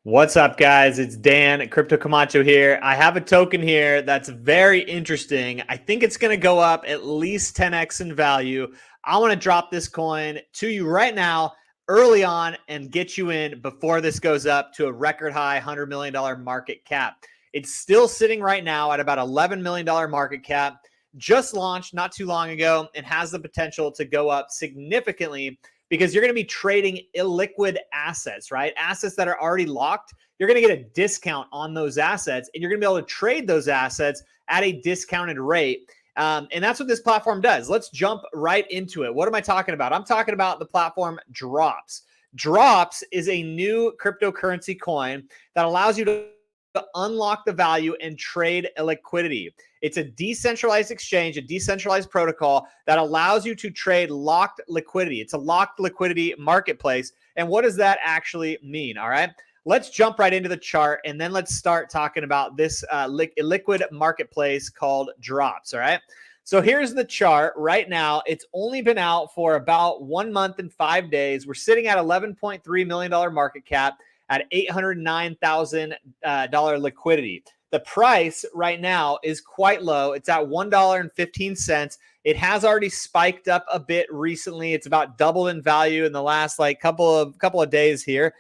What's up, guys? It's Dan, Crypto Camacho here. I have a token here that's very interesting. I think it's going to go up at least 10x in value. I want to drop this coin to you right now, early on, and get you in before this goes up to a record high $100 million market cap. It's still sitting right now at about $11 million market cap. Just launched not too long ago and has the potential to go up significantly because you're going to be trading illiquid assets, right? Assets that are already locked. You're going to get a discount on those assets, and you're going to be able to trade those assets at a discounted rate. And that's what this platform does. Let's jump right into it. What am I talking about? I'm talking about the platform Drops. Drops is a new cryptocurrency coin that allows you to unlock the value and trade illiquidity. It's a decentralized exchange, a decentralized protocol that allows you to trade locked liquidity. It's a locked liquidity marketplace. And what does that actually mean? All right. Let's jump right into the chart and then let's start talking about this illiquid marketplace called Drops. All right. So here's the chart right now. It's only been out for about 1 month and 5 days. We're sitting at $11.3 million market cap at $809,000 liquidity. The price right now is quite low. It's at $1.15. It has already spiked up a bit recently. It's about doubled in value in the last couple of days here.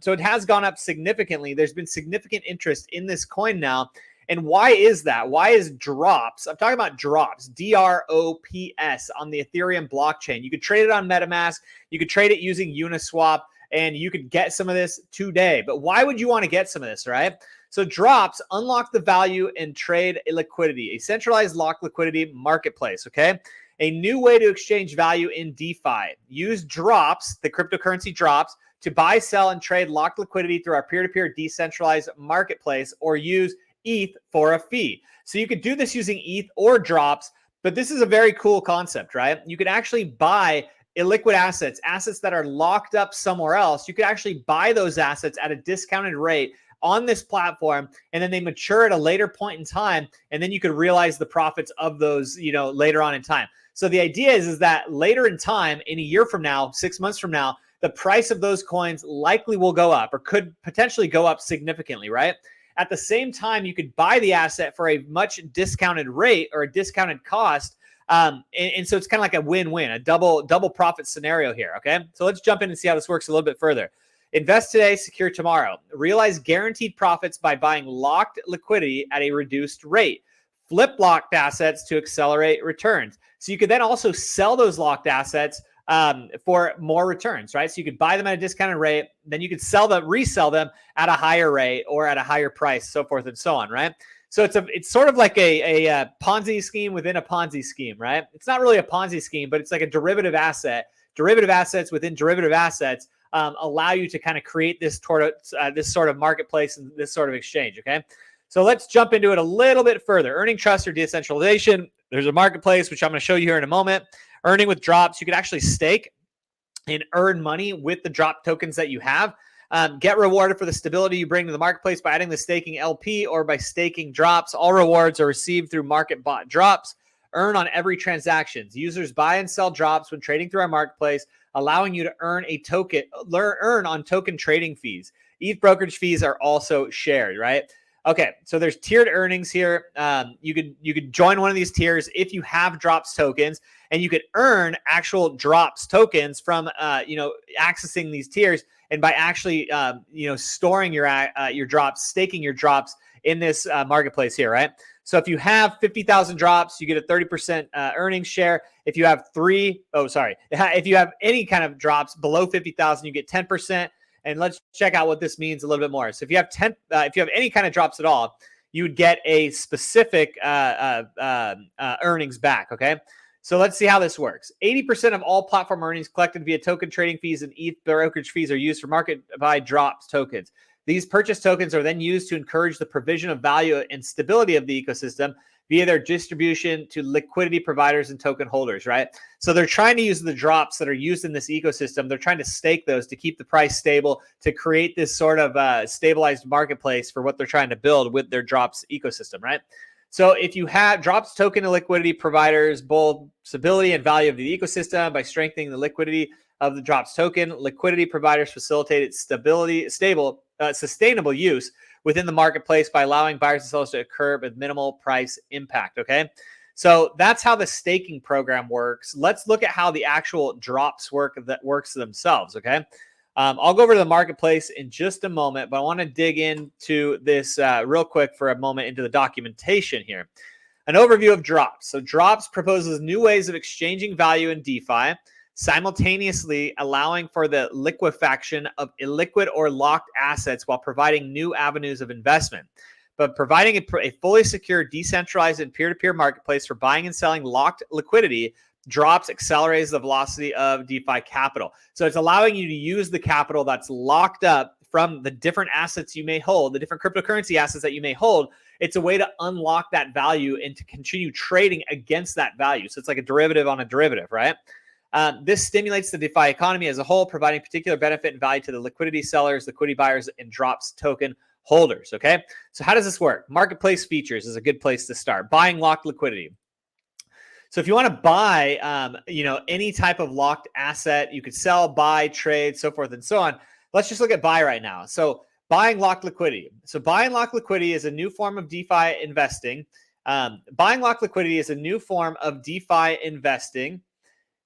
So it has gone up significantly. There's been significant interest in this coin now. And why is that? Why is Drops? I'm talking about Drops, DROPS on the Ethereum blockchain. You could trade it on MetaMask. You could trade it using Uniswap. And you could get some of this today. But why would you want to get some of this, right? So Drops unlock the value and trade illiquidity, a centralized locked liquidity marketplace, okay? A new way to exchange value in DeFi. Use Drops, the cryptocurrency Drops, to buy, sell, and trade locked liquidity through our peer-to-peer decentralized marketplace, or use ETH for a fee. So you could do this using ETH or Drops, but this is a very cool concept, right? You could actually buy illiquid assets that are locked up somewhere else. You could actually buy those assets at a discounted rate on this platform, and then they mature at a later point in time, and then you could realize the profits of those, later on in time. So the idea is that later in time, in a year from now, 6 months from now, the price of those coins likely will go up or could potentially go up significantly, right? At the same time, you could buy the asset for a much discounted rate or a discounted cost. And so it's kind of like a win-win, a double profit scenario here. Okay. So let's jump in and see how this works a little bit further. Invest today, secure tomorrow. Realize guaranteed profits by buying locked liquidity at a reduced rate. Flip locked assets to accelerate returns. So you could then also sell those locked assets for more returns, right? So you could buy them at a discounted rate, then you could resell them at a higher rate or at a higher price, so forth and so on, right? So it's sort of like a Ponzi scheme within a Ponzi scheme, right? It's not really a Ponzi scheme, but it's like a derivative asset. Derivative assets within derivative assets allow you to kind of create this sort of marketplace and this sort of exchange, okay? So let's jump into it a little bit further. Earning trust or decentralization. There's a marketplace, which I'm going to show you here in a moment. Earning with Drops. You could actually stake and earn money with the drop tokens that you have. Get rewarded for the stability you bring to the marketplace by adding the staking LP or by staking Drops. All rewards are received through market bot Drops. Earn on every transaction. Users buy and sell Drops when trading through our marketplace, allowing you to earn on token trading fees. ETH brokerage fees are also shared, right? Okay, so there's tiered earnings here. You could join one of these tiers if you have Drops tokens, and you could earn actual Drops tokens from accessing these tiers. And by actually, storing your Drops, staking your Drops in this marketplace here, right? So if you have 50,000 Drops, you get a 30% earnings share. If you have if you have any kind of Drops below 50,000, you get 10%. And let's check out what this means a little bit more. So if you have any kind of Drops at all, you would get a specific earnings back. Okay. So let's see how this works. 80% of all platform earnings collected via token trading fees and ETH brokerage fees are used for market buy Drops tokens. These purchase tokens are then used to encourage the provision of value and stability of the ecosystem via their distribution to liquidity providers and token holders, right? So they're trying to use the Drops that are used in this ecosystem. They're trying to stake those to keep the price stable, to create this sort of stabilized marketplace for what they're trying to build with their Drops ecosystem, right? So if you have Drops token and liquidity providers, both stability and value of the ecosystem by strengthening the liquidity of the drops token. Liquidity providers facilitated sustainable use within the marketplace by allowing buyers and sellers to occur with minimal price impact. Okay. So that's how the staking program works. Let's look at how the actual drops works themselves. Okay. I'll go over to the marketplace in just a moment, but I want to dig into this real quick for a moment into the documentation here. An overview of drops. So drops proposes new ways of exchanging value in DeFi, simultaneously allowing for the liquefaction of illiquid or locked assets while providing new avenues of investment. But providing a fully secure, decentralized, and peer-to-peer marketplace for buying and selling locked liquidity, drops accelerates the velocity of DeFi capital. So it's allowing you to use the capital that's locked up from the different assets you may hold, the different cryptocurrency assets that you may hold. It's a way to unlock that value and to continue trading against that value. So it's like a derivative on a derivative, right? This stimulates the DeFi economy as a whole, providing particular benefit and value to the liquidity sellers, liquidity buyers, and drops token holders. Okay. So how does this work? Marketplace features is a good place to start. Buying locked liquidity. So if you want to buy, any type of locked asset, you could sell, buy, trade, so forth and so on. Let's just look at buy right now. So buying locked liquidity. So buying locked liquidity is a new form of DeFi investing. Buying locked liquidity is a new form of DeFi investing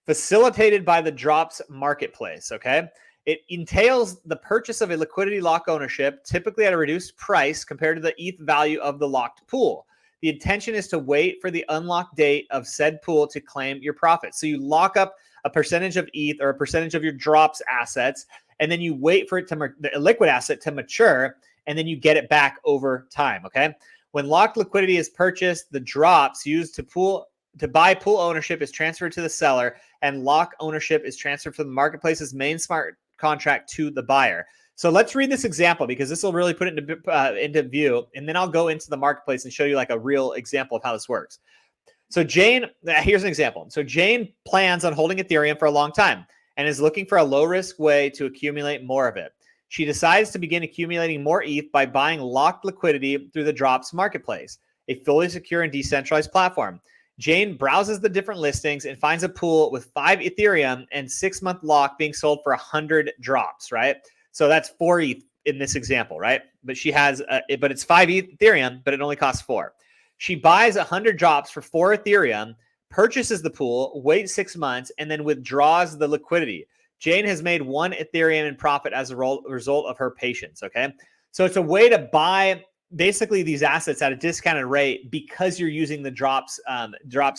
facilitated by the drops marketplace. Okay. It entails the purchase of a liquidity lock ownership, typically at a reduced price compared to the ETH value of the locked pool. The intention is to wait for the unlock date of said pool to claim your profit. So you lock up a percentage of ETH or a percentage of your drops assets, and then you wait for it to the liquid asset to mature, and then you get it back over time. Okay. When locked liquidity is purchased, the drops used to buy pool ownership is transferred to the seller, and lock ownership is transferred from the marketplace's main smart contract to the buyer. So let's read this example because this will really put it into view, and then I'll go into the marketplace and show you like a real example of how this works. So Jane, here's an example. So Jane plans on holding Ethereum for a long time and is looking for a low-risk way to accumulate more of it. She decides to begin accumulating more ETH by buying locked liquidity through the drops marketplace, a fully secure and decentralized platform. Jane browses the different listings and finds a pool with 5 Ethereum and 6-month lock being sold for 100 drops, right? So that's 4 ETH in this example, right? But she has, but it's 5 Ethereum, but it only costs 4. She buys 100 drops for 4 Ethereum, purchases the pool, waits 6 months, and then withdraws the liquidity. Jane has made 1 Ethereum in profit as a result of her patience, okay? So it's a way to buy basically these assets at a discounted rate because you're using the drops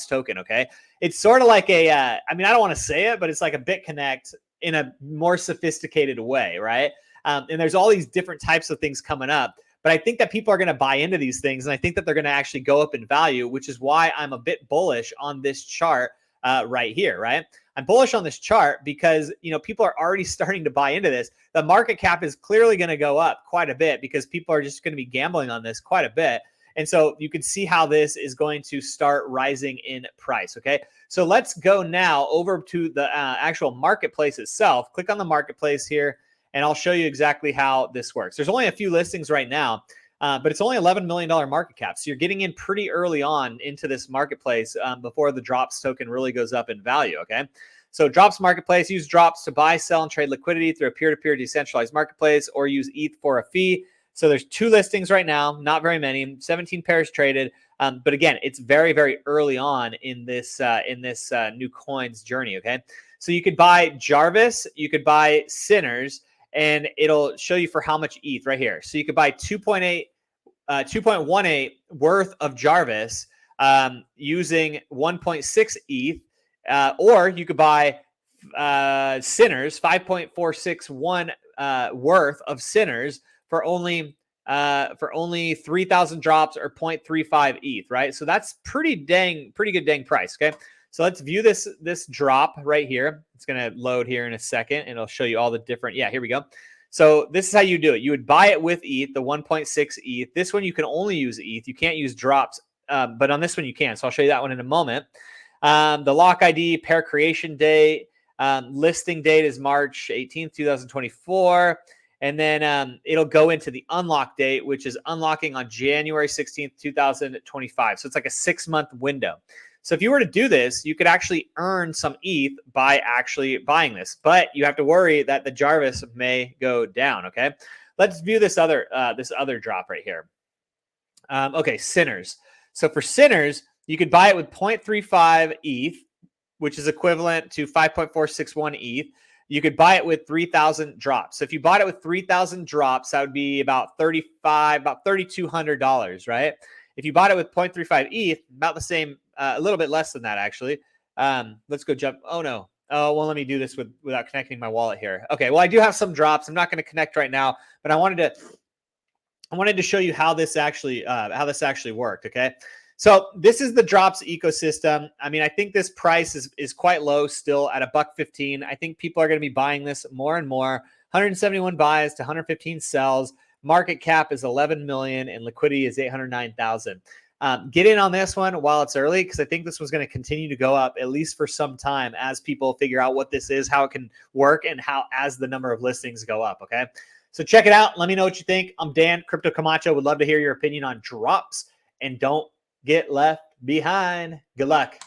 token. Okay. It's sort of like I don't want to say it, but it's like a BitConnect in a more sophisticated way. Right. And there's all these different types of things coming up, but I think that people are going to buy into these things. And I think that they're going to actually go up in value, which is why I'm a bit bullish on this chart right here. Right. I'm bullish on this chart because, people are already starting to buy into this. The market cap is clearly going to go up quite a bit because people are just going to be gambling on this quite a bit. And so you can see how this is going to start rising in price. Okay. So let's go now over to the actual marketplace itself. Click on the marketplace here, and I'll show you exactly how this works. There's only a few listings right now, but it's only $11 million market cap. So you're getting in pretty early on into this marketplace before the drops token really goes up in value. Okay. So drops marketplace, use drops to buy, sell, and trade liquidity through a peer-to-peer decentralized marketplace, or use ETH for a fee. So there's 2 listings right now, not very many, 17 pairs traded. But again, it's very, very early on in this new coins journey. Okay. So you could buy Jarvis, you could buy Sinners, and it'll show you for how much ETH right here. So you could buy 2.18 worth of Jarvis using 1.6 ETH, or you could buy Sinners 5.461 worth of Sinners for only 3,000 drops or 0.35 ETH, right? So that's pretty good dang price. Okay. So let's view this drop right here. It's going to load here in a second, and it'll show you all the different. Yeah, here we go. So this is how you do it. You would buy it with ETH, the 1.6 ETH. This one you can only use ETH. You can't use drops, but on this one you can. So I'll show you that one in a moment. The lock ID, pair creation date, listing date is March 18th, 2024. And then it'll go into the unlock date, which is unlocking on January 16th, 2025. So it's like a 6-month window. So if you were to do this, you could actually earn some ETH by actually buying this, but you have to worry that the Jarvis may go down. Okay, let's view this other drop right here. Okay, Sinners. So for Sinners, you could buy it with 0.35 ETH, which is equivalent to 5.461 ETH. You could buy it with 3,000 drops. So if you bought it with 3,000 drops, that would be about $3,200, right? If you bought it with 0.35 ETH, about the same, a little bit less than that, actually. Let's go jump. Oh, no. Oh, well, let me do this without connecting my wallet here. Okay, well, I do have some drops. I'm not going to connect right now, but I wanted to show you how this actually worked. Okay, so this is the drops ecosystem. I mean, I think this price is quite low still at $1.15. I think people are going to be buying this more and more. 171 buys to 115 sells. Market cap is 11 million and liquidity is 809,000. Get in on this one while it's early, because I think this was going to continue to go up at least for some time as people figure out what this is, how it can work, and how as the number of listings go up. Okay. So check it out. Let me know what you think. I'm Dan, Crypto Camacho. Would love to hear your opinion on drops. And don't get left behind. Good luck.